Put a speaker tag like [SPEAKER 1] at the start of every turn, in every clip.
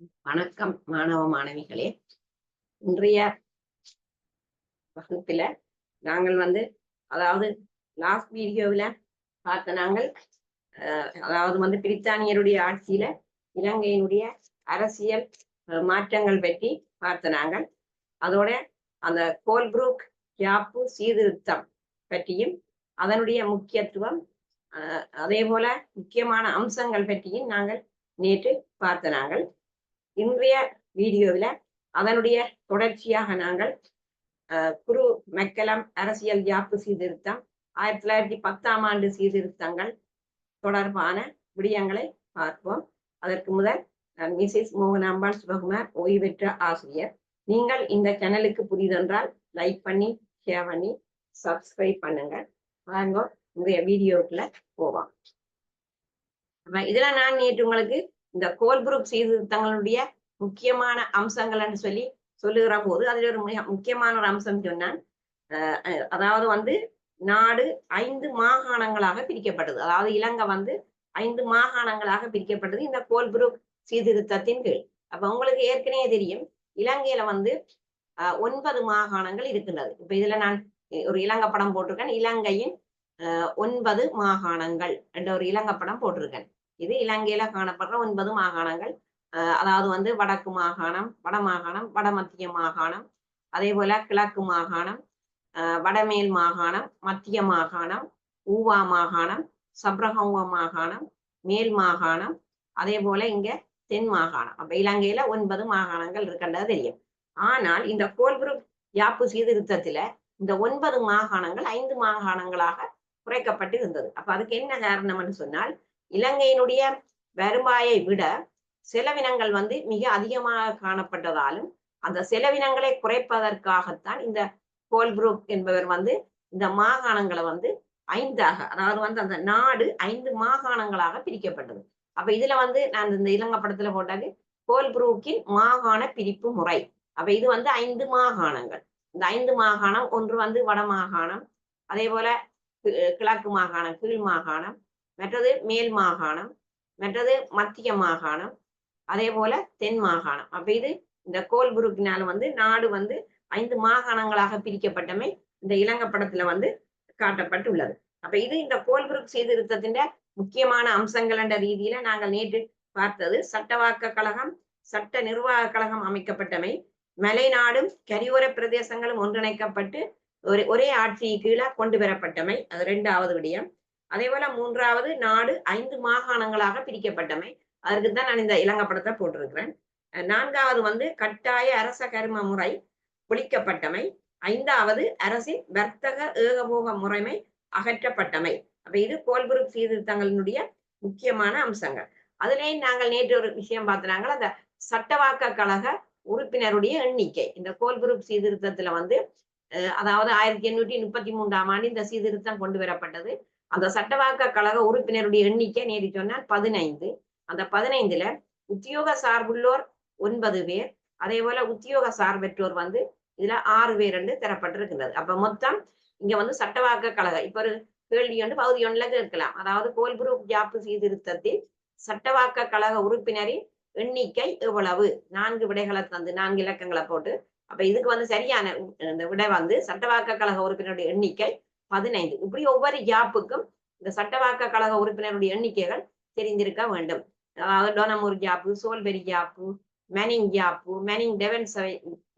[SPEAKER 1] வணக்கம் மாணவ மாணவிகளே. இன்றைய வகுப்புல நாங்கள் அதாவது லாஸ்ட் வீடியோவில் பார்த்த நாங்கள் அதாவது பிரித்தானியருடைய ஆட்சியில இலங்கையினுடைய அரசியல் மாற்றங்கள் பற்றி பார்த்த நாங்கள். அதோட அந்த கோல்ப்ரூக் யாப்பு சீர்திருத்தம் பற்றியும் அதனுடைய முக்கியத்துவம் அதே போல முக்கியமான அம்சங்கள் பற்றியும் நாங்கள் நேற்று பார்த்த நாங்கள். இன்றைய வீடியோவில் அதனுடைய தொடர்ச்சியாக நாங்கள் குரு மெக்கலம் அரசியல் யாப்பு சீர்திருத்தம் 1910 சீர்திருத்தங்கள் தொடர்பான விடயங்களை பார்ப்போம். அதற்கு முதல் மிஸ்ஸஸ் மோகனாம்பாள் சிவகுமார் ஓய்வு பெற்ற ஆசிரியர். நீங்கள் இந்த சேனலுக்கு புதிதென்றால் லைக் பண்ணி ஷேர் பண்ணி சப்ஸ்கிரைப் பண்ணுங்க. வாங்க இன்றைய வீடியோக்குள்ள போவோம். இதுல நான் நேற்று உங்களுக்கு இந்த கோல்ப்ரூக் சீர்திருத்தங்களுடைய முக்கியமான அம்சங்கள் என்று சொல்லுகிற போது அதுல ஒரு முக்கியமான ஒரு அம்சம் சொன்னான். அதாவது நாடு 5 மாகாணங்களாக பிரிக்கப்பட்டது. அதாவது இலங்கை 5 மாகாணங்களாக பிரிக்கப்பட்டது இந்த கோல்ப்ரூக் சீர்திருத்தத்தின் கீழ். அப்ப உங்களுக்கு ஏற்கனவே தெரியும், இலங்கையில 9 மாகாணங்கள் இருக்கின்றது. இப்ப இதுல நான் ஒரு இலங்கை படம் போட்டிருக்கேன். இலங்கையின் 9 மாகாணங்கள் என்ற ஒரு இலங்கை படம் போட்டிருக்கேன். இது இலங்கையில காணப்படுற 9 மாகாணங்கள். அதாவது வடக்கு மாகாணம், வடமாகாணம், வடமத்திய மாகாணம், அதே போல கிழக்கு மாகாணம், வடமேல் மாகாணம், மத்திய மாகாணம், ஊவா மாகாணம், சப்ரகமுவ மாகாணம், மேல் மாகாணம், அதே போல இங்க தென் மாகாணம். அப்ப இலங்கையில 9 மாகாணங்கள் இருக்கின்றது தெரியும். ஆனால் இந்த கோல்ப்ரூக் யாப்பு சீர்திருத்தத்துல இந்த 9 மாகாணங்கள் 5 மாகாணங்களாக குறைக்கப்பட்டு இருந்தது. அப்ப அதுக்கு என்ன காரணம் என்று சொன்னால், இலங்கையினுடைய வருவாயை விட செலவினங்கள் மிக அதிகமாக காணப்பட்டதாலும் அந்த செலவினங்களை குறைப்பதற்காகத்தான் இந்த கோல்ப்ரூக் என்பவர் இந்த மாகாணங்களை 5ஆக, அதாவது அந்த நாடு 5 மாகாணங்களாக பிரிக்கப்பட்டது. அப்ப இதுல நான் இந்த இலங்கை படத்துல போட்டாக்கு கோல்ப்ரூக்கின் மாகாண பிரிப்பு முறை. அப்ப இது 5 மாகாணங்கள். இந்த 5 மாகாணம், ஒன்று வட மாகாணம், அதே போல கிழக்கு மாகாணம், கீழ் மாகாணம், மற்றது மேல் மாகாணம், மற்றது மத்திய மாகாணம், அதே போல தென் மாகாணம். அப்ப இது இந்த கோல்ப்ரூக்கினால நாடு 5 மாகாணங்களாக பிரிக்கப்பட்டமை இந்த இலங்கை படத்துல காட்டப்பட்டுள்ளது. அப்ப இது இந்த கோல்ப்ரூக் சீர்திருத்தத்தின் முக்கியமான அம்சங்கள் என்ற ரீதியில நாங்கள் நேற்று பார்த்தது. சட்டவாக்க கழகம், சட்ட நிர்வாக கழகம் அமைக்கப்பட்டமை, மலைநாடும் கரியோர பிரதேசங்களும் ஒன்றிணைக்கப்பட்டு ஒரே ஆட்சி கீழே கொண்டு வரப்பட்டமை, அது 2வது விடயம். அதே போல 3வது நாடு 5 மாகாணங்களாக பிரிக்கப்பட்டமை, அதற்குத்தான் நான் இந்த இலங்கை படத்தை போட்டிருக்கிறேன். 4வது கட்டாய அரச கரும முறை ஒழிக்கப்பட்டமை, 5வது அரசின் வர்த்தக ஏகபோக முறைமை அகற்றப்பட்டமை. அப்ப இது கோல்ப்ரூக் சீர்திருத்தங்களினுடைய முக்கியமான அம்சங்கள். அதுலேயும் நாங்கள் நேற்று ஒரு விஷயம் பார்த்தாங்க, அந்த சட்டவாக்க கழக உறுப்பினருடைய எண்ணிக்கை இந்த கோல்ப்ரூக் சீர்திருத்தத்துல அதாவது 1833 ஆண்டு இந்த சீர்திருத்தம் கொண்டு வரப்பட்டது. அந்த சட்டவாக்க கழக உறுப்பினருடைய எண்ணிக்கை நேற்று சொன்னால் 15. அந்த 15ல உத்தியோக சார்புள்ளோர் 9 பேர், அதே போல உத்தியோக சார்பற்றோர் இதுல 6 பேர் என்று தரப்பட்டிருக்கின்றது. அப்ப மொத்தம் இங்க சட்டவாக்க கழக இப்ப ஒரு கேள்வி பகுதி 1ல கேட்கலாம். அதாவது கோல்ப்ரூக் யாப்பு சீர்திருத்தத்தில் சட்டவாக்க கழக உறுப்பினரின் எண்ணிக்கை எவ்வளவு? 4 விடைகளை தந்து 4 இலக்கங்களை போட்டு, அப்ப இதுக்கு சரியான இந்த விடை சட்டவாக்க கழக உறுப்பினருடைய எண்ணிக்கை 15. இப்படி ஒவ்வொரு யாப்புக்கும் இந்த சட்டவாக்க கழக உறுப்பினருடைய எண்ணிக்கைகள் தெரிந்திருக்க வேண்டும். அதாவது டோனமூர் ஜாப்பு, சோல்பெரி ஜாப்பு, மேனிங் ஜாப்பு, மேனிங்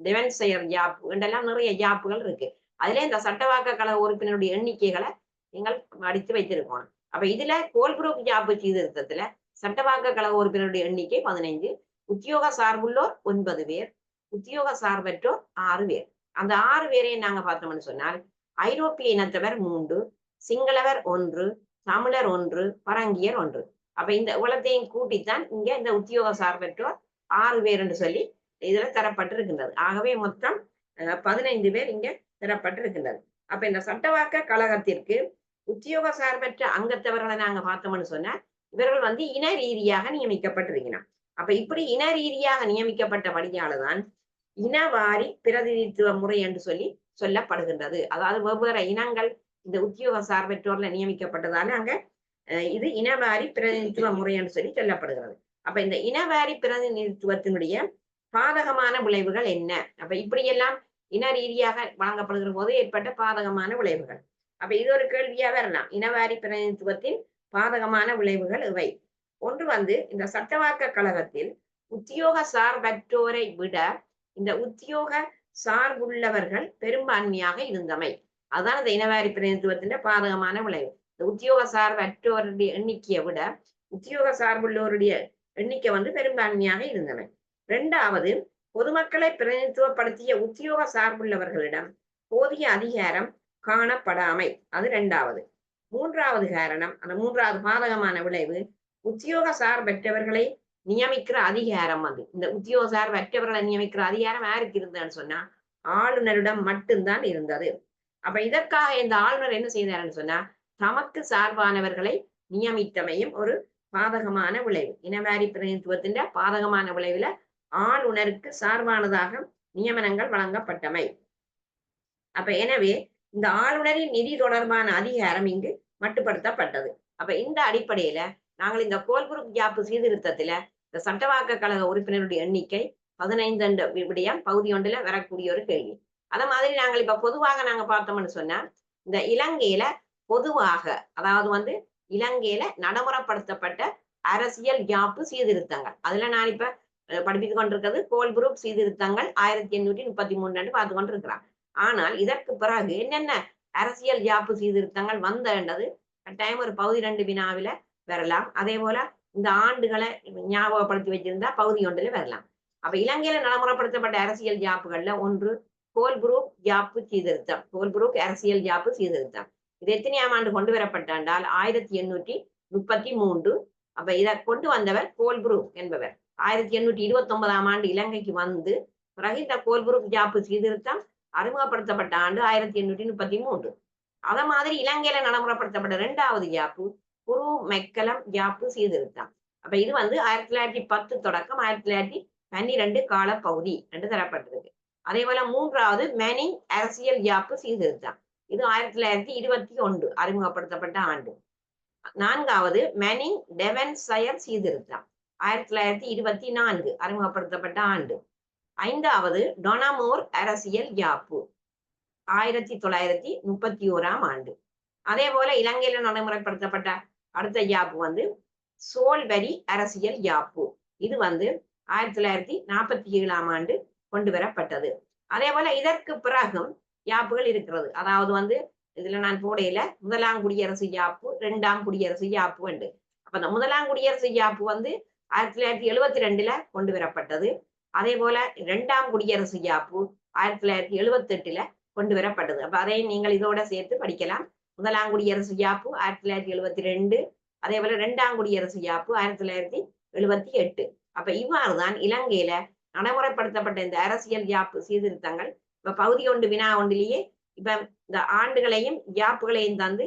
[SPEAKER 1] டெவன்சயர் ஜாப்பு என்றெல்லாம் நிறைய ஜாப்புகள் இருக்கு. அதுல இந்த சட்டவாக்க கழக உறுப்பினருடைய எண்ணிக்கைகளை நீங்கள் அடித்து வைத்திருக்கணும். அப்ப இதுல கோல்ப்ரூக் ஜாப்பு சீர்திருத்தத்துல சட்டவாக்க கழக உறுப்பினருடைய எண்ணிக்கை 15, உத்தியோக சார்புள்ளோர் 9 பேர், உத்தியோக சார்பற்றோர் 6 பேர். அந்த 6 பேரையும் நாங்க பார்த்தோம்னு சொன்னால், ஐரோப்பிய இனத்தவர் 3, சிங்களவர் 1, தமிழர் 1, பரங்கியர் 1. அப்ப இந்த உலகத்தையும் கூட்டித்தான் இங்க இந்த உத்தியோக சார்பற்றோர் 6 பேர் என்று சொல்லி இதுல தரப்பட்டிருக்கின்றது. ஆகவே மொத்தம் 15 பேர் இங்க தரப்பட்டிருக்கின்றது. அப்ப இந்த சட்டவாக்க கழகத்திற்கு உத்தியோக சார்பற்ற அங்கத்தவர்களை நாங்க பார்த்தோம்னு சொன்னா, இவர்கள் இன ரீதியாக நியமிக்கப்பட்டிருக்கிறார். அப்ப இப்படி இன ரீதியாக நியமிக்கப்பட்டபடியால்தான் இனவாரி பிரதிநிதித்துவ முறை என்று சொல்லப்படுகின்றது. அதாவது வெவ்வேறு இனங்கள் இந்த உத்தியோக சார்பற்றோர்ல நியமிக்கப்பட்டதால அங்க இது இனவாரி பிரதிநிதித்துவ முறை என்று சொல்லப்படுகிறது. அப்ப இந்த இனவாரி பிரதிநிதித்துவத்தினுடைய பாதகமான விளைவுகள் என்ன? அப்ப இப்படியெல்லாம் இன ரீதியாக வழங்கப்படுகிற போது ஏற்பட்ட பாதகமான விளைவுகள். அப்ப இது ஒரு கேள்வியா வரலாம். இனவாரி பிரதிநிதித்துவத்தின் பாதகமான விளைவுகள் இவை. ஒன்று வந்து இந்த சட்டவாக்க கழகத்தில் உத்தியோக சார்பற்றோரை விட இந்த உத்தியோக சார்புள்ளவர்கள் பெரும்பான்மையாக இருந்தமை. அதுதான் இந்த இனவாரி பிரதிநிதித்துவத்தின் பாதகமான விளைவு. இந்த உத்தியோக சார்பற்றோருடைய எண்ணிக்கையை விட உத்தியோக சார்புள்ளோருடைய எண்ணிக்கை வந்து பெரும்பான்மையாக இருந்தன. இரண்டாவது, பொதுமக்களை பிரதிநிதித்துவப்படுத்திய உத்தியோக சார்புள்ளவர்களிடம் போதிய அதிகாரம் காணப்படாமை. அது இரண்டாவது. மூன்றாவது காரணம், அந்த மூன்றாவது பாதகமான விளைவு, உத்தியோக சார்பற்றவர்களை நியமிக்கிற அதிகாரம் வந்து இந்த உத்தியோக சார்பற்றவர்களை நியமிக்கிற அதிகாரம் யாருக்கு இருந்ததுன்னு சொன்னா ஆளுநரிடம் மட்டும்தான் இருந்தது. அப்ப இதற்காக இந்த ஆளுநர் என்ன செய்தாருன்னு சொன்னா தமக்கு சார்பானவர்களை நியமித்தமையும் ஒரு பாதகமான விளைவு. இனவாரி பிரதிநிதித்துவத்தின் பாதகமான விளைவுல ஆளுநருக்கு சார்பானதாக நியமனங்கள் வழங்கப்பட்டமை. அப்ப எனவே இந்த ஆளுநரின் நிதி தொடர்பான அதிகாரம் இங்கு மட்டுப்படுத்தப்பட்டது. அப்ப இந்த அடிப்படையில நாங்கள் இந்த கோல்புரூக் ஜாப்பு சீர்திருத்தத்துல இந்த சட்டவாக்க கழக உறுப்பினருடைய எண்ணிக்கை 15 விடயம் பகுதி ஒன்றுல வரக்கூடிய ஒரு கேள்வி. அத மாதிரி நாங்கள் இப்ப பொதுவாக நாங்க பார்த்தோம்னு சொன்னா இந்த இலங்கையில பொதுவாக அதாவது வந்து இலங்கையில நடைமுறைப்படுத்தப்பட்ட அரசியல் யாப்பு சீர்திருத்தங்கள் அதுல நான் இப்ப படிப்பித்துக் கொண்டிருக்கிறது கோல்புரூக் சீர்திருத்தங்கள் 1833 பார்த்து கொண்டிருக்கிறான். ஆனால் இதற்கு பிறகு என்னென்ன அரசியல் யாப்பு சீர்திருத்தங்கள் வந்தது கட்டாயம் ஒரு பகுதி 2 வினாவில வரலாம். அதே போல இந்த ஆண்டுகளை ஞாபகப்படுத்தி வச்சிருந்தா பகுதி ஒன்றில் வரலாம். அப்ப இலங்கையில நடைமுறைப்படுத்தப்பட்ட அரசியல் யாப்புகள்ல ஒன்று கோல்புரூக் யாப்பு சீர்திருத்தம். கோல்புரூக் அரசியல் யாப்பு சீர்திருத்தம் இது எத்தனையாம் ஆண்டு கொண்டு வரப்பட்டால் 1833. அப்ப இதை கொண்டு வந்தவர் கோல்புரூக் என்பவர் 1829 ஆண்டு இலங்கைக்கு வந்து பிறகு இந்த கோல்புரூக் யாப்பு சீர்திருத்தம் அறிமுகப்படுத்தப்பட்ட ஆண்டு 1833. அத மாதிரி இலங்கையில நடைமுறைப்படுத்தப்பட்ட 2வது யாப்பு குரு மெக்கலம் யாப்பு சீர்திருத்தம். அப்ப இது வந்து 1910 தொடக்கம் 1912 கால பகுதி என்று தரப்பட்டிருக்கு. அதே போல 3வது மேனிங் அரசியல் யாப்பு சீர்திருத்தம் இது 1921 அறிமுகப்படுத்தப்பட்ட ஆண்டு. 4வது மேனிங் டெவன்சயர் சீர்திருத்தம் 1924 அறிமுகப்படுத்தப்பட்ட ஆண்டு. 5வது டொனமோர் அரசியல் யாப்பு 1931 ஆண்டு. அதே போல இலங்கையில நடைமுறைப்படுத்தப்பட்ட அடுத்த யாப்பு வந்து சோல்வரி அரசியல் யாப்பு இது வந்து 1947 ஆண்டு கொண்டு வரப்பட்டது. அதே போல இதற்கு பிறகும் யாப்புகள் இருக்கிறது. அதாவது வந்து இதுல நான் போடையில 1ஆம் குடியரசு யாப்பு 2ஆம் குடியரசு யாப்பு உண்டு. அப்ப இந்த 1ஆம் குடியரசு யாப்பு வந்து 1972 கொண்டு வரப்பட்டது. அதே போல 2ஆம் குடியரசு யாப்பு 1978 கொண்டு வரப்பட்டது. அப்ப அதை நீங்கள் இதோட சேர்த்து படிக்கலாம். 1ஆம் குடியரசு யாப்பு 1972, அதே போல 2ஆம் குடியரசு யாப்பு 1978. அப்ப இவ்வாறுதான் இலங்கையில நடைமுறைப்படுத்தப்பட்ட இந்த அரசியல் யாப்பு சீர்திருத்தங்கள் இப்ப பகுதி 1 வினா ஒன்றிலேயே இப்ப இந்த ஆண்டுகளையும் யாப்புகளையும் தந்து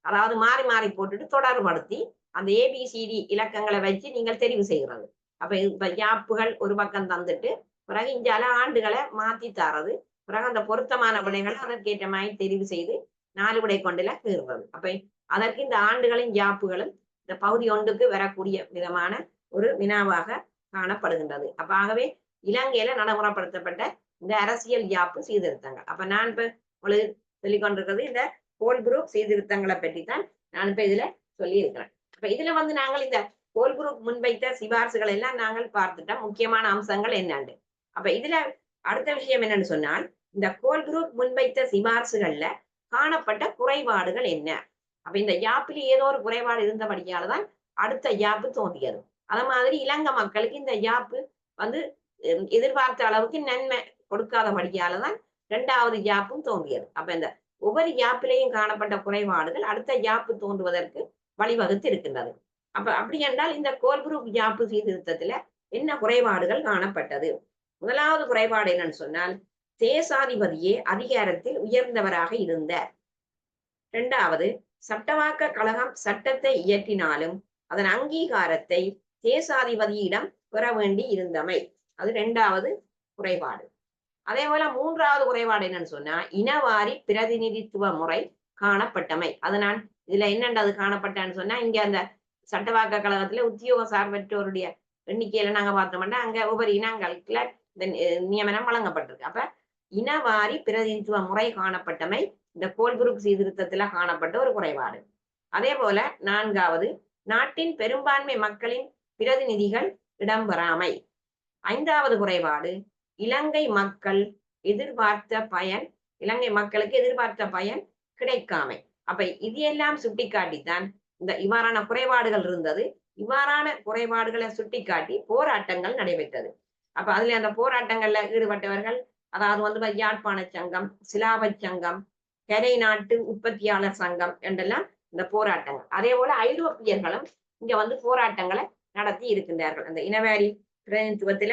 [SPEAKER 1] அதாவது மாறி மாறி போட்டுட்டு தொடர்படுத்தி அந்த ABCD இலக்கங்களை வச்சு நீங்கள் தெரிவு செய்கிறது. அப்ப இப்ப யாப்புகள் ஒரு பக்கம் தந்துட்டு பிறகு இஞ்சால ஆண்டுகளை மாத்தி தரது பிறகு அந்த பொருத்தமான விடைகளை அதற்கேற்ற மாதிரி தெரிவு செய்து 4 விடை கொண்டுல கீறுறது. அப்ப அதற்கு இந்த ஆண்டுகளின் யாப்புகளும் இந்த பகுதி 1க்கு வரக்கூடிய விதமான ஒரு வினாவாக காணப்படுகின்றது. அப்ப ஆகவே இலங்கையில நடைமுறைப்படுத்தப்பட்ட இந்த அரசியல் யாப்பு சீர்திருத்தங்கள். அப்ப நான் இப்ப உங்களுக்கு சொல்லிக் கொண்டிருக்கிறது இந்த கோல்புரூக் சீர்திருத்தங்களை பற்றித்தான் நான் இப்ப இதுல சொல்லி இருக்கிறேன். அப்ப இதுல வந்து நாங்கள் இந்த கோல்புரூக் முன்வைத்த சிபார்சுகள் எல்லாம் நாங்கள் பார்த்துட்டோம் முக்கியமான அம்சங்கள் என்னன்னு. அப்ப இதுல அடுத்த விஷயம் என்னன்னு சொன்னால் இந்த கோல்புரூக் முன்வைத்த சிபார்சுகள்ல காணப்பட்ட குறைபாடுகள் என்ன. அப்ப இந்த யாப்பில் ஏதோ ஒரு குறைபாடு இருந்தபடியால்தான் அடுத்த யாப்பு தோன்றியது. அது மாதிரி இலங்கை மக்களுக்கு இந்த யாப்பு வந்து எதிர்பார்த்த அளவுக்கு நன்மை கொடுக்காதபடியால்தான் 2வது யாப்பும் தோன்றியது. அப்ப இந்த ஒவ்வொரு யாப்பிலையும் காணப்பட்ட குறைபாடுகள் அடுத்த யாப்பு தோன்றுவதற்கு வழிவகுத்து இருக்கின்றது. அப்ப அப்படி என்றால் இந்த கோல்புரூக் யாப்பு சீர்திருத்தத்துல என்ன குறைபாடுகள் காணப்பட்டது. 1வது குறைபாடு என்னன்னு சொன்னால் தேசாதிபதியே அதிகாரத்தில் உயர்ந்தவராக இருந்தார். 2வது சட்டவாக்க கழகம் சட்டத்தை இயற்றினாலும் அதன் அங்கீகாரத்தை தேசாதிபதியிடம் பெற வேண்டி இருந்தமை. அது 2வது குறைபாடு. அதே போல 3வது குறைபாடு என்னன்னு சொன்னா இனவாரி பிரதிநிதித்துவ முறை காணப்பட்டமை. அது நான் இதுல என்னண்டது காணப்பட்டான்னு சொன்னா இங்க அந்த சட்டவாக்க கழகத்துல உத்தியோக சார்பற்றோருடைய எண்ணிக்கையில நாங்க பார்த்தோம்னா அங்க ஒவ்வொரு இனங்களுக்குள்ள இந்த நியமனம் வழங்கப்பட்டிருக்கு. அப்ப இனவாரி பிரதிநிதித்துவ முறை காணப்பட்டமை இந்த கோல்புரூக் சீர்திருத்தத்துல காணப்பட்ட ஒரு குறைபாடு. அதே போல 4வது நாட்டின் பெரும்பான்மை மக்களின் பிரதிநிதிகள் இடம்பெறாமை. 5வது குறைபாடு இலங்கை மக்களுக்கு எதிர்பார்த்த பயன் கிடைக்காமை. அப்ப இது எல்லாம் சுட்டிக்காட்டித்தான் இந்த இவ்வாறான குறைபாடுகள் இருந்தது. இவ்வாறான குறைபாடுகளை சுட்டிக்காட்டி போராட்டங்கள் நடைபெற்றது. அப்ப அதுல அந்த போராட்டங்கள்ல ஈடுபட்டவர்கள் அதாவது யாழ்ப்பாண சங்கம், சிலாப சங்கம், கரை நாட்டு உற்பத்தியாளர் சங்கம் என்றெல்லாம் இந்த போராட்டங்கள். அதே போல ஐரோப்பியர்களும் இங்க போராட்டங்களை நடத்தி இருக்கின்றார்கள். அந்த இனவாரி பிரதிநிதித்துவத்தில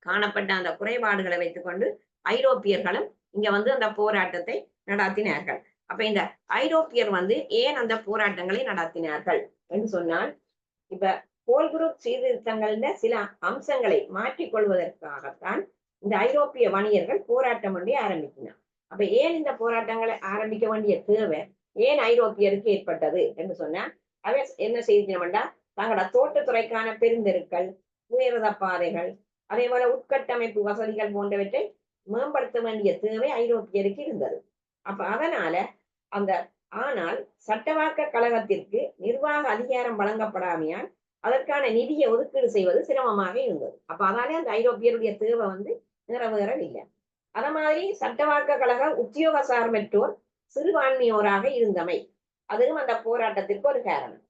[SPEAKER 1] காணப்பட்ட அந்த குறைபாடுகளை வைத்துக்கொண்டு ஐரோப்பியர்களும் இங்க அந்த போராட்டத்தை நடத்தினார்கள். அப்ப இந்த ஐரோப்பியர் ஏன் அந்த போராட்டங்களை நடத்தினார்கள் என்று சொன்னால், இப்ப கோல்புரூக் சீர்திருத்தங்கள்ல சில அம்சங்களை மாற்றிக் கொள்வதற்காகத்தான் இந்த ஐரோப்பிய வணிகர்கள் போராட்டம் ஒன்றை ஆரம்பிக்கினார். அப்ப ஏன் இந்த போராட்டங்களை ஆரம்பிக்க வேண்டிய தேவை ஏன் ஐரோப்பியருக்கு ஏற்பட்டது என்று சொன்னா, அவர் என்ன செய்யணும்னா தங்களோட தோட்டத்துறைக்கான பெருந்தெருக்கள், உயர்த பாதைகள், அதே போல உட்கட்டமைப்பு வசதிகள் போன்றவற்றை மேம்படுத்த வேண்டிய தேவை ஐரோப்பியருக்கு இருந்தது. அப்ப அதனால ஆனால் சட்டவாக்க கழகத்திற்கு நிர்வாக அதிகாரம் வழங்கப்படாமையால் அதற்கான நிதியை ஒதுக்கீடு செய்வது சிரமமாக இருந்தது. அப்ப அதனாலே அந்த ஐரோப்பியருடைய தேவை நிறைவேறவில்லை. அத மாதிரி சட்டவாக்க கழக உத்தியோக சார்பற்றோர் சிறுபான்மையோராக இருந்தமை அதுவும் அந்த போராட்டத்திற்கு ஒரு காரணம்.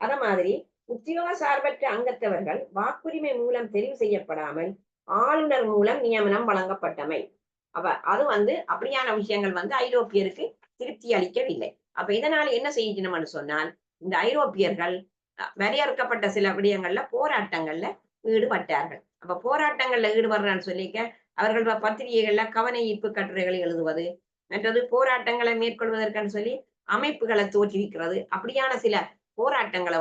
[SPEAKER 1] அத மாதிரி உத்தியோக சார்பற்ற அங்கத்தவர்கள் வாக்குரிமை மூலம் தெரிவு செய்யப்படாமல் ஆளுநர் மூலம் நியமனம் வழங்கப்பட்டமை. அப்ப அது அப்படியான விஷயங்கள் ஐரோப்பியருக்கு திருப்தி அளிக்கவில்லை. அப்ப இதனால என்ன செய்யணும்னு சொன்னால், இந்த ஐரோப்பியர்கள் வரையறுக்கப்பட்ட சில விடயங்கள்ல போராட்டங்கள்ல ஈடுபட்டார்கள். அப்ப போராட்டங்கள்ல ஈடுபடுறான்னு சொல்லிக்க அவர்கள் பத்திரிகைகள்ல கவன ஈர்ப்பு கட்டுரைகளை எழுதுவது, மற்றது போராட்டங்களை மேற்கொள்வதற்குன்னு சொல்லி அமைப்புகளை தோற்றுவிக்கிறது, அப்படியான சில போராட்டங்களை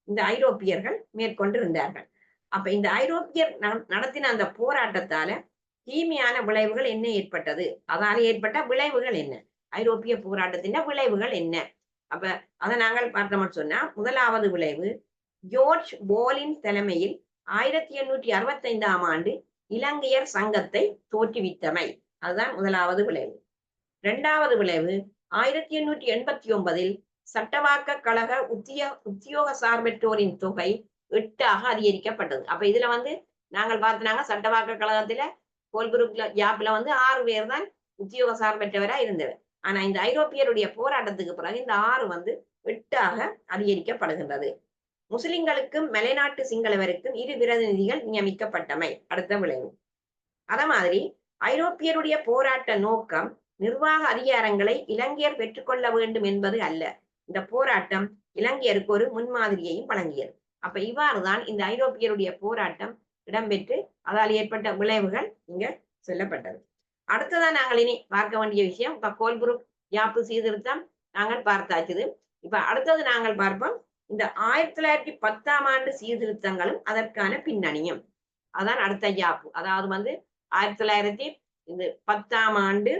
[SPEAKER 1] இந்த ஐரோப்பியர்கள் மேற்கொண்டு இருந்தார்கள். அப்ப இந்த ஐரோப்பியர் நடத்தின அந்த போராட்டத்தால தீமையான விளைவுகள் என்ன ஏற்பட்டது, அதனால ஏற்பட்ட விளைவுகள் என்ன, ஐரோப்பிய போராட்டத்தின் விளைவுகள் என்ன? அப்ப அதை நாங்கள் பார்த்தோம்னு சொன்னா, முதலாவது விளைவு ஜோர்ஜ் போலின் தலைமையில் 1865ஆம் ஆண்டு இலங்கையர் சங்கத்தை தோற்றுவித்தமை. அதுதான் முதலாவது விளைவு. 2வது விளைவு 1889இல் சட்டவாக்க கழக உத்தியோக சார்பற்றோரின் தொகை 8ஆக அதிகரிக்கப்பட்டது. அப்ப இதுல நாங்கள் பார்த்தாங்க சட்டவாக்க கழகத்துல கோல்புரூக்ல ஜாப்ல 6 பேர் தான் உத்தியோக சார்பற்றவரா இருந்தவர். ஆனா இந்த ஐரோப்பியருடைய போராட்டத்துக்கு பிறகு இந்த 6 8ஆக அதிகரிக்கப்படுகின்றது. முஸ்லிம்களுக்கும் மலைநாட்டு சிங்களவருக்கும் 2 பிரதிநிதிகள் நியமிக்கப்பட்டமை அடுத்த விளைவு. அத மாதிரி ஐரோப்பியருடைய போராட்ட நோக்கம் நிர்வாக அதிகாரங்களை இலங்கையர் பெற்றுக்கொள்ள வேண்டும் என்பது அல்ல. இந்த போராட்டம் இலங்கையருக்கு ஒரு முன்மாதிரியையும் வழங்கியது. அப்ப இவ்வாறுதான் இந்த ஐரோப்பியருடைய போராட்டம் இடம்பெற்று அதால் ஏற்பட்ட விளைவுகள் இங்க சொல்லப்பட்டது. அடுத்ததான் நாங்கள் இனி பார்க்க வேண்டிய விஷயம், இப்ப கோல்புரூக் யாப்பு சீர்திருத்தம் நாங்கள் பார்த்தாச்சுது. இப்ப அடுத்தது நாங்கள் பார்ப்போம் இந்த 1910ஆம் ஆண்டு சீர்திருத்தங்களும் அதற்கான பின்னணியும். அதான் அடுத்த யாப்பு. அதாவது 1910ஆம் ஆண்டு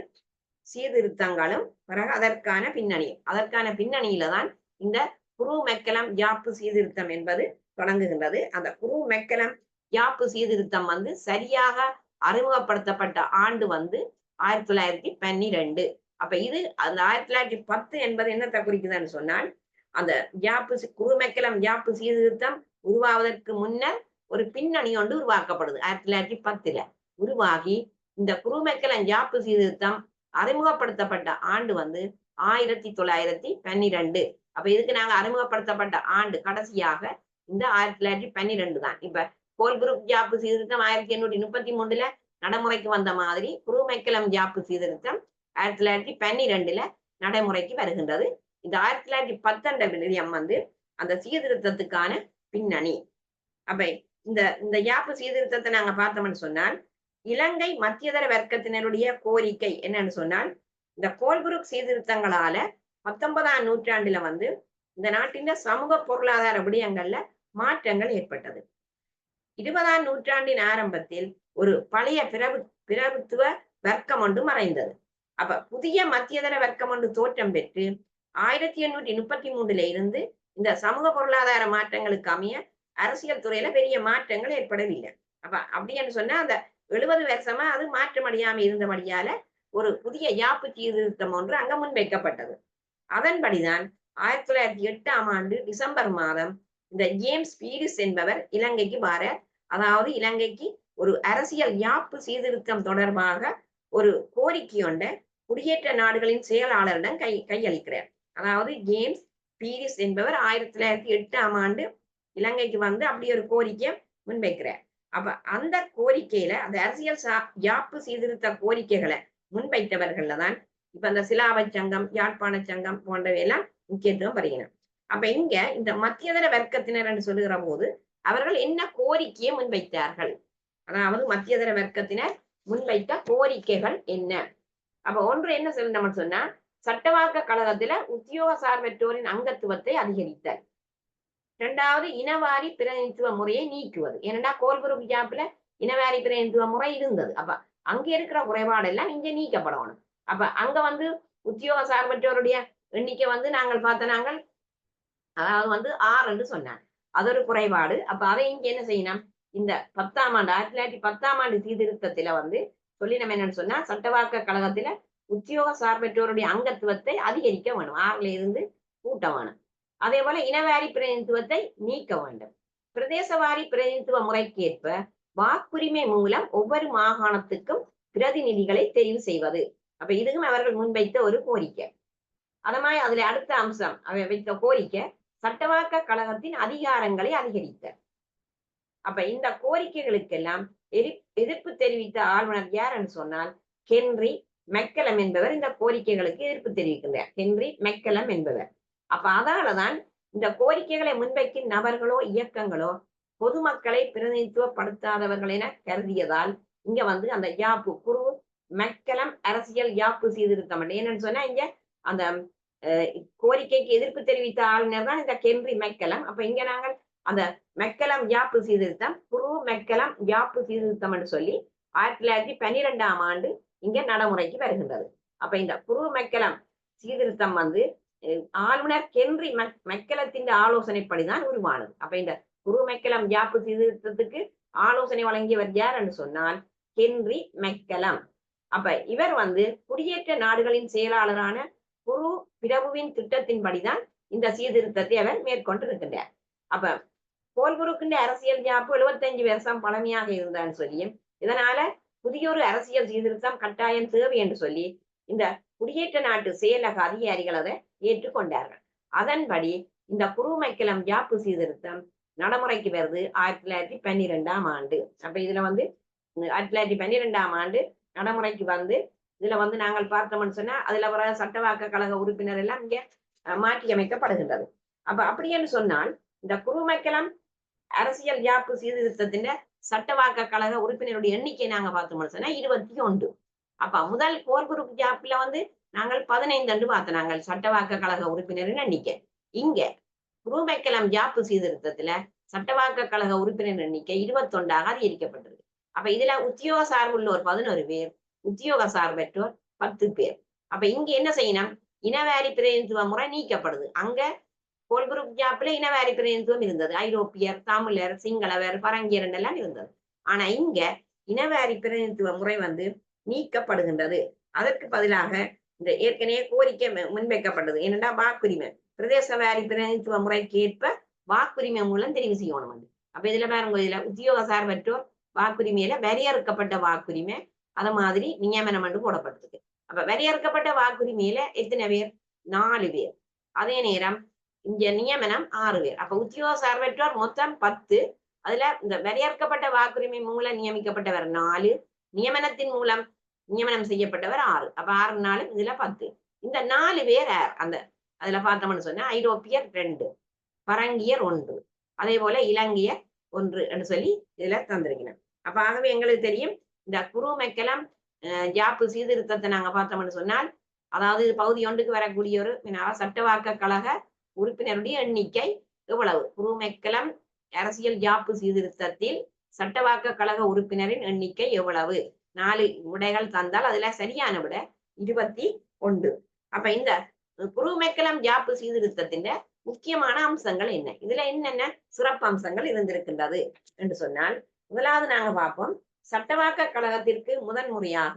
[SPEAKER 1] சீர்திருத்தங்களும் பிறகு அதற்கான பின்னணியும். அதற்கான பின்னணியில தான் இந்த குரு மெக்கலம் யாப்பு சீர்திருத்தம் என்பது தொடங்குகின்றது. அந்த குரு மெக்கலம் யாப்பு சீர்திருத்தம் சரியாக அறிமுகப்படுத்தப்பட்ட ஆண்டு 1912. அப்ப இது அந்த 1910 என்பது என்னத்தை குறிக்குதுன்னு சொன்னால், அந்த குரு மெக்கலம் யாப்பு சீர்திருத்தம் உருவாவதற்கு முன்னர் ஒரு பின்னணி ஒன்று உருவாக்கப்படுது. 1910 உருவாகி இந்த குரு மெக்கலம் யாப்பு சீர்திருத்தம் அறிமுகப்படுத்தப்பட்ட ஆண்டு 1912. அப்ப இதுக்கு நாங்க அறிமுகப்படுத்தப்பட்ட ஆண்டு கடைசியாக இந்த 1912 தான். இப்ப கோல்புரூக் யாப்பு சீர்திருத்தம் 1833 நடைமுறைக்கு வந்த மாதிரி குரு மெக்கலம் யாப்பு சீர்திருத்தம் 1912 நடைமுறைக்கு வருகின்றது. இந்த 1910 அந்த சீர்திருத்தத்துக்கான பின்னணி. அப்ப இந்த யாப்பு சீர்திருத்தத்தை நாங்க பார்த்தோம்னு சொன்னால், இலங்கை மத்தியதர வர்க்கத்தினருடைய கோரிக்கை என்னன்னு சொன்னால், இந்த கோல்புரூக் சீர்திருத்தங்களால 19ஆம் நூற்றாண்டுல இந்த நாட்டின் சமூக பொருளாதார விடயங்கள்ல மாற்றங்கள் ஏற்பட்டது. 20ஆம் நூற்றாண்டின் ஆரம்பத்தில் ஒரு பழைய பிரபுத்துவ வர்க்கம் ஒன்று மறைந்தது. அப்ப புதிய மத்தியதர வர்க்கம் ஒன்று தோற்றம் பெற்று 1833 இருந்து இந்த சமூக பொருளாதார மாற்றங்களுக்கு அமைய அரசியல் துறையில பெரிய மாற்றங்கள் ஏற்படவில்லை. அப்ப அப்படின்னு சொன்னா அந்த 70 வருஷமா அது மாற்றமடையாம இருந்தபடியால ஒரு புதிய யாப்பு சீர்திருத்தம் ஒன்று அங்க முன்வைக்கப்பட்டது. அதன்படிதான் 1908ஆம் ஆண்டு டிசம்பர் மாதம் இந்த ஜேம்ஸ் பீரிஸ் என்பவர் இலங்கைக்கு வாரார். அதாவது இலங்கைக்கு ஒரு அரசியல் யாப்பு சீர்திருத்தம் தொடர்பாக ஒரு கோரிக்கை ஒன்றை குடியேற்ற நாடுகளின் செயலாளரிடம் கையளிக்கிறார். அதாவது ஜேம்ஸ் பீரிஸ் என்பவர் 1908ஆம் ஆண்டு இலங்கைக்கு வந்து அப்படி ஒரு கோரிக்கையை முன்வைக்கிறார். அப்ப அந்த கோரிக்கையில அந்த அரசியல் யாப்பு சீர்திருத்த கோரிக்கைகளை முன்வைத்தவர்கள்ல தான் இப்ப இந்த சிலாவை சங்கம், யாழ்ப்பாண சங்கம் போன்றவை எல்லாம் முக்கியத்துவம் பெறுகின்றன. அப்ப இங்க இந்த மத்தியதர வர்க்கத்தினர் என்று சொல்லுகிற போது அவர்கள் என்ன கோரிக்கையை முன்வைத்தார்கள்? அதாவது மத்தியதர வர்க்கத்தினர் முன்வைத்த கோரிக்கைகள் என்ன? அப்ப ஒன்று என்ன சொல்லணும் சொன்னா, சட்டவாக்க கழகத்துல உத்தியோக சார்பற்றோரின் அங்கத்துவத்தை அதிகரித்தல். இரண்டாவது, இனவாரி பிரதிநிதித்துவ முறையை நீக்குவது. ஏனென்றா கோல்புரு ஜாப்ல இனவாரி பிரதிநிதித்துவ முறை இருந்தது. அப்ப அங்க இருக்கிற குறைபாடு எல்லாம் இங்க நீக்கப்படணும். அப்ப அங்க வந்து உத்தியோக சார்பற்றோருடைய எண்ணிக்கை வந்து நாங்கள் பார்த்த நாங்கள் அதாவது வந்து 6 என்று சொன்னாங்க. அது ஒரு குறைபாடு. அப்ப அதை இங்க என்ன செய்யணும்? இந்த 10ஆம் ஆண்டு 1910ஆம் ஆண்டு சீர்திருத்தத்தில வந்து சொல்லினம் என்னன்னு சொன்னா, சட்டவாக்க கழகத்தில உத்தியோக சார்பற்றோருடைய அங்கத்துவத்தை அதிகரிக்க வேணும். 6ல இருந்து கூட்ட வேணும். அதே போல இனவாரி பிரதிநிதித்துவத்தை நீக்க வேண்டும். பிரதேசவாரி பிரதிநிதித்துவ முறைக்கேற்ப வாக்குரிமை மூலம் ஒவ்வொரு மாகாணத்துக்கும் பிரதிநிதிகளை தெரிவு செய்வது. அப்ப இதுவும் அவர்கள் முன்வைத்த ஒரு கோரிக்கை. அதமாய் அதுல அடுத்த அம்சம் அவை வைத்த கோரிக்கை சட்டவாக்க கழகத்தின் அதிகாரங்களை அதிகரித்த. அப்ப இந்த கோரிக்கைகளுக்கெல்லாம் எதிர்ப்பு தெரிவித்த ஆளுநர் யார் என்று சொன்னால் ஹென்றி மெக்கலம் என்பவர் இந்த கோரிக்கைகளுக்கு எதிர்ப்பு தெரிவிக்கின்றார். ஹென்றி மெக்கலம் என்பவர். அப்ப அதனாலதான் இந்த கோரிக்கைகளை முன்வைக்கும் நபர்களோ இயக்கங்களோ பொதுமக்களை பிரதிநிதித்துவப்படுத்தாதவர்கள் என கருதியதால் இங்க வந்து அந்த யாப்பு குரு மெக்கலம் அரசியல் யாப்பு சீர்திருத்தம் என்னன்னு சொன்னா இங்க அந்த கோரிக்கைக்கு எதிர்ப்பு தெரிவித்த ஆளுநர் தான் இந்த ஹென்றி மெக்கலம். அப்ப இங்க நாங்கள் அந்த மெக்கலம் யாப்பு சீர்திருத்தம் குரு மெக்கலம் யாப்பு சீர்திருத்தம் என்று சொல்லி 1912ஆம் ஆண்டு இங்க நடைமுறைக்கு வருகின்றது. அப்ப இந்த குரு மெக்கலம் சீர்திருத்தம் வந்து ஆளுநர் ஹென்றி மெக்கலத்தின் ஆலோசனைப்படிதான் உருவானது. அப்ப இந்த குரு மெக்கலம் யாப்பு சீர்திருத்தத்துக்கு ஆலோசனை வழங்கியவர் யார் என்று சொன்னால் ஹென்றி மெக்கலம். அப்ப இவர் வந்து குடியேற்ற நாடுகளின் செயலாளரான குரு பிரபுவின் திட்டத்தின்படிதான் இந்த சீர்திருத்தத்தை அவர் மேற்கொண்டிருக்கின்றார். அப்ப கோல்புருக்கின்ற அரசியல் யாப்பு 75 வருஷம் பழமையாக இருந்தான்னு சொல்லியும் இதனால புதிய ஒரு அரசியல் சீர்திருத்தம் கட்டாயம் தேவை என்று சொல்லி இந்த குடியேற்ற நாட்டு செயலக அதிகாரிகள் அதை ஏற்றுக்கொண்டார்கள். அதன்படி இந்த குரு மெக்கலம் யாப்பு சீர்திருத்தம் நடைமுறைக்கு வருது 1912ஆம் ஆண்டு. அப்ப இதுல வந்து 1912ஆம் ஆண்டு நடைமுறைக்கு வந்து இதுல வந்து நாங்கள் பார்த்தோம்னு சொன்னா அதுல வர சட்டவாக்க கழக உறுப்பினர் எல்லாம் இங்க மாற்றி அமைக்கப்படுகின்றது. அப்ப அப்படின்னு சொன்னால் இந்த குரு மெக்கலம் அரசியல் யாப்பு சீர்திருத்தத்தின் சட்டவாக்க கழக உறுப்பினருடைய எண்ணிக்கை நாங்க பார்த்தோம்னு சொன்னா 21. அப்ப முதல் கோல்புரு ஜாப்ல வந்து நாங்கள் 15 பார்த்தோம் நாங்கள் சட்டவாக்க கழக உறுப்பினரின் எண்ணிக்கை. இங்க குரு மெக்கலம் யாப்பு சீர்திருத்தத்துல சட்டவாக்க கழக உறுப்பினர் எண்ணிக்கை 21ஆக அதிகரிக்கப்பட்டது. அப்ப இதுல உத்தியோக சார்புள்ளோர் 11 பேர், உத்தியோக சார்பற்றோர் 10 பேர். அப்ப இங்க என்ன செய்யணும்? இனவாரி பிரதிநிதித்துவ முறை நீக்கப்படுது. அங்க கோல்புரு ஜாப்ல இனவாரி பிரதிநிதித்துவம் இருந்தது. ஐரோப்பியர், தமிழர், சிங்களவர், பரங்கியர் எல்லாம் இருந்தது. ஆனா இங்க இனவாரி பிரதிநிதித்துவ முறை வந்து நீக்கப்படுகின்றது. அதற்கு பதிலாக இந்த ஏற்கனவே கோரிக்கை முன்வைக்கப்பட்டது. என்னடா வாக்குரிமை பிரதேச வாரி பிரதிநிதித்துவ முறைக்கு ஏற்ப வாக்குரிமை மூலம் தெரிவு செய்யணும். அப்ப இதுல பாருங்க, இதுல உத்தியோக சார்பற்றோர் வாக்குரிமையில வரையறுக்கப்பட்ட வாக்குரிமை அத மாதிரி நியமனம் என்று போடப்பட்டிருக்கு. அப்ப வரையறுக்கப்பட்ட வாக்குரிமையில எத்தனை பேர்? 4 பேர். அதே நேரம் இங்க நியமனம் 6 பேர். அப்ப உத்தியோக சார்பற்றோர் மொத்தம் 10. அதுல இந்த வரையறுக்கப்பட்ட வாக்குரிமை மூலம் நியமிக்கப்பட்டவர் 4, நியமனத்தின் மூலம் நியமனம் செய்யப்பட்டவர் 6. அப்ப 6 4 இதுல 10. இந்த 4 பேர் அந்த அதுல பார்த்தோம்னு சொன்னா ஐரோப்பியர் 2, பரங்கியர் 1, அதே போல இலங்கையர் 1 என்று சொல்லி இதுல தந்திருக்கணும். அப்ப ஆகவே எங்களுக்கு தெரியும் இந்த குரு மெக்கலம் யாப்பு சீர்திருத்தத்தை நாங்க பார்த்தோம்னு சொன்னால் அதாவது பகுதி 1க்கு வரக்கூடிய ஒரு சட்டவாக்க கழக உறுப்பினருடைய எண்ணிக்கை எவ்வளவு? குரு மெக்கலம் அரசியல் யாப்பு சீர்திருத்தத்தில் சட்டவாக்க கழக உறுப்பினரின் எண்ணிக்கை எவ்வளவு? 4 விடைகள் தந்தால் அதுல சரியான விட 21. அப்ப இந்த குரு மெக்கலம் யாப்பு சீர்திருத்தத்தின் முக்கியமான அம்சங்கள் என்ன, இதுல என்னென்ன சிறப்பு அம்சங்கள் இருந்திருக்கின்றது என்று சொன்னால், முதலாவது நாங்க பார்ப்போம், சட்டவாக்க கழகத்திற்கு முதன்முறையாக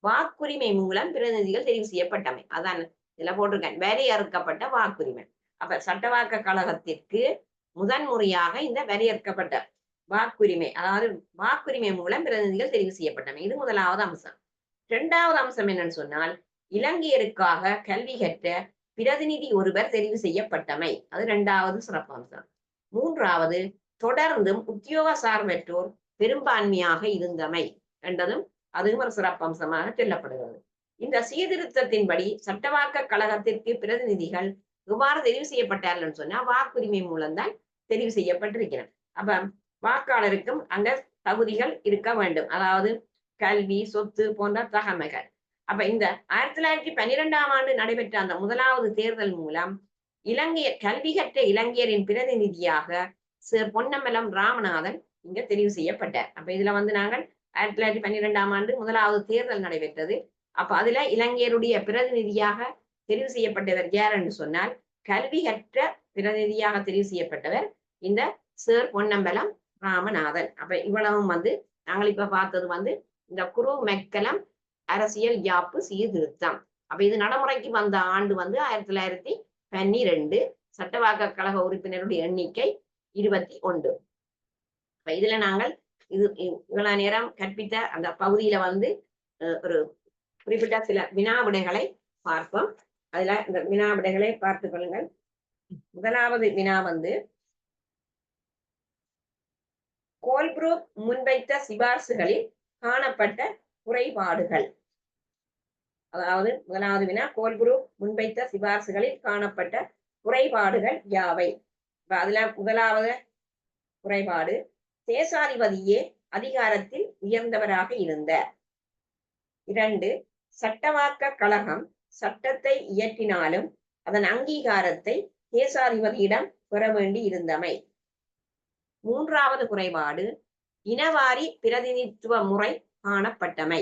[SPEAKER 1] வாக்குரிமை மூலம் பிரதிநிதிகள் தெரிவு செய்யப்பட்டமை. அதான் இதுல போட்டிருக்கேன், வரையறுக்கப்பட்ட வாக்குரிமை. அப்ப சட்டவாக்க கழகத்திற்கு முதன்முறையாக இந்த வரையறுக்கப்பட்ட வாக்குரிமை, அதாவது வாக்குரிமை மூலம் பிரதிநிதிகள் தெரிவு செய்யப்பட்டமை, இது முதலாவது அம்சம். இரண்டாவது அம்சம் என்னன்னு சொன்னால், இலங்கையருக்காக கல்வி கற்ற பிரதிநிதி ஒருவர் தெரிவு செய்யப்பட்டமை, அது இரண்டாவது சிறப்பு அம்சம். மூன்றாவது, தொடர்ந்தும் உத்தியோக சார்பற்றோர் பெரும்பான்மையாக இருந்தமை என்றதும் அதுவும் ஒரு சிறப்பு அம்சமாக சொல்லப்படுகிறது. இந்த சீர்திருத்தத்தின்படி சட்டவாக்க கழகத்திற்கு பிரதிநிதிகள் எவ்வாறு தெரிவு செய்யப்பட்டார்கள் சொன்னா, வாக்குரிமை மூலம்தான் தெரிவு செய்யப்பட்டிருக்கிறார். அப்ப வாக்காளருக்கும் அங்க தகுதிகள் இருக்க வேண்டும், அதாவது கல்வி, சொத்து போன்ற தகமைகள். அப்ப இந்த 1912ஆம் ஆண்டு நடைபெற்ற அந்த முதலாவது தேர்தல் மூலம் கல்வி கற்ற இலங்கையரின் பிரதிநிதியாக பொன்னம்பலம் ராமநாதன் இங்க தெரிவு செய்யப்பட்டார். அப்ப இதுல வந்து நாங்கள் 1912ஆம் ஆண்டு முதலாவது தேர்தல் நடைபெற்றது. அப்ப அதுல இலங்கையருடைய பிரதிநிதியாக தெரிவு செய்யப்பட்டவர் யார் என்று சொன்னால், கல்வி கற்ற பிரதிநிதியாக தெரிவு செய்யப்பட்டவர் இந்த சேர் பொன்னம்பலம் ராமநாதன். அப்ப இவ்வளவும் வந்து நாங்கள் இப்ப பார்த்தது வந்து இந்த குரு மெக்கலம் அரசியல் யாப்பு சீர்திருத்தம். அப்ப இது நடைமுறைக்கு வந்த ஆண்டு வந்து 1912. சட்டவாக்க கழக உறுப்பினருடைய எண்ணிக்கை 21. அப்ப இதுல நாங்கள் இவ்வளவு நேரம் கற்பித்த அந்த பகுதியில வந்து ஒரு குறிப்பிட்ட சில வினா விடைகளை பார்ப்போம். அதுல இந்த வினா விடைகளை பார்த்துக் கொள்ளுங்கள். முதலாவது வினா வந்து, கோல்ப்ரூக் முன்வைத்த சிபார்சுகளில் காணப்பட்ட குறைபாடுகள். அதாவது முதலாவது வினா, கோல்ப்ரூக் முன்வைத்த சிபார்சுகளில் காணப்பட்ட குறைபாடுகள் யாவை? அதுல முதலாவது குறைபாடு, தேசாதிபதியே அதிகாரத்தில் உயர்ந்தவராக இருந்தார். 2, சட்டவாக்க கழகம் சட்டத்தை இயற்றினாலும் அதன் அங்கீகாரத்தை தேசாதிபதியிடம் பெற வேண்டி இருந்தமை. 3வது குறைபாடு, இனவாரி பிரதிநிதித்துவ முறை காணப்பட்டமை.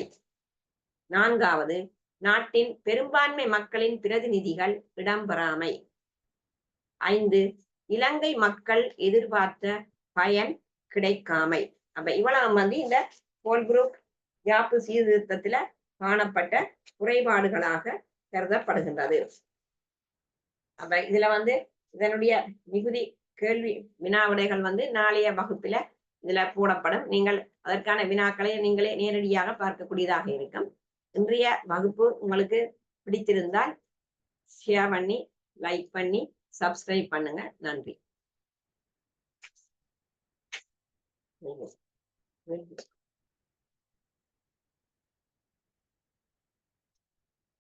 [SPEAKER 1] 4வது, நாட்டின் பெரும்பான்மை மக்களின் பிரதிநிதிகள் இடம்பெறாமை. 5, இலங்கை மக்கள் எதிர்பார்த்த பயன் கிடைக்காமை. அப்ப இவ்வளவு வந்து இந்த கோல்ப்ரூக் யாப்பு சீர்திருத்தத்துல காணப்பட்ட குறைபாடுகளாக கருதப்படுகின்றது. அப்ப இதுல வந்து இதனுடைய மிகுதி கேள்வி வினாவிடைகள் வந்து நாளைய வகுப்புல இதுல போடப்படும். நீங்கள் அதற்கான வினாக்களை நீங்களே நேரடியாக பார்க்கக்கூடியதாக இருக்கும். இன்றைய வகுப்பு உங்களுக்கு பிடித்திருந்தால் ஷேர் பண்ணி, லைக் பண்ணி, சப்ஸ்கிரைப் பண்ணுங்க. நன்றி.